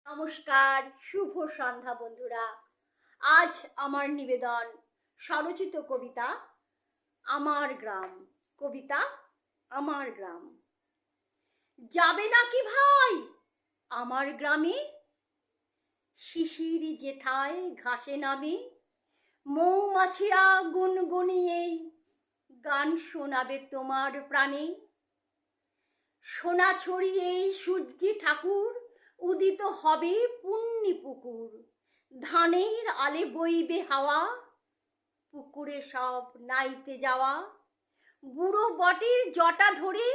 নমস্কার, শুভ সন্ধ্যা বন্ধুরা। আজ আমার নিবেদন স্বরচিত কবিতা আমার গ্রাম। কবিতা আমার গ্রাম। যাবে নাকি ভাই আমার গ্রামে? শিশির যেথায় ঘাসে নামে, মৌমাছিরা গুনগুনিয়ে গান শোনাবে তোমার প্রাণে। সোনা ছড়িয়ে সূর্যি ঠাকুর উদিত হবে পুণ্যি পুকুর। ধানের আলে বইবে হাওয়া, পুকুরে সব নাইতে যাওয়া। বুড়ো বটের জটা ধরে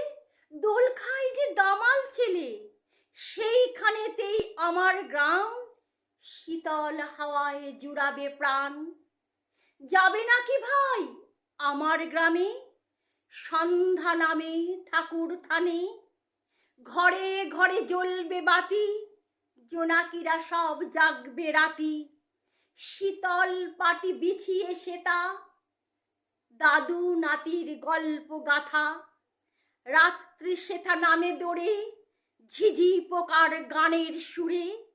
দোল খায় যে দামাল ছেলে, সেইখানেতেই আমার গ্রাম শীতল হাওয়ায় জুড়াবে প্রাণ। যাবে নাকি ভাই আমার গ্রামে? সন্ধ্যা নামে ঠাকুর থানে, ঘরে ঘরে জ্বলবে বাতি, জোনাকিরা সব জাগবে রাতি। শীতল পাটি বিছিয়ে সেতা, দাদু নাতির গল্প গাথা। রাত্রি সেথা নামে দৌড়ে ঝিঝি পোকার গানের সুরে।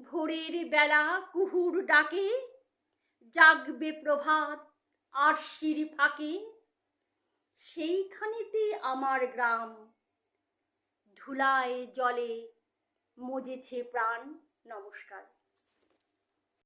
ভোরের বেলা কুহুর ডাকে জাগবে প্রভাত আরশির ফাঁকে। সেইখানেতে আমার গ্রাম ধুলায় জলে মজেছে প্রাণ। নমস্কার।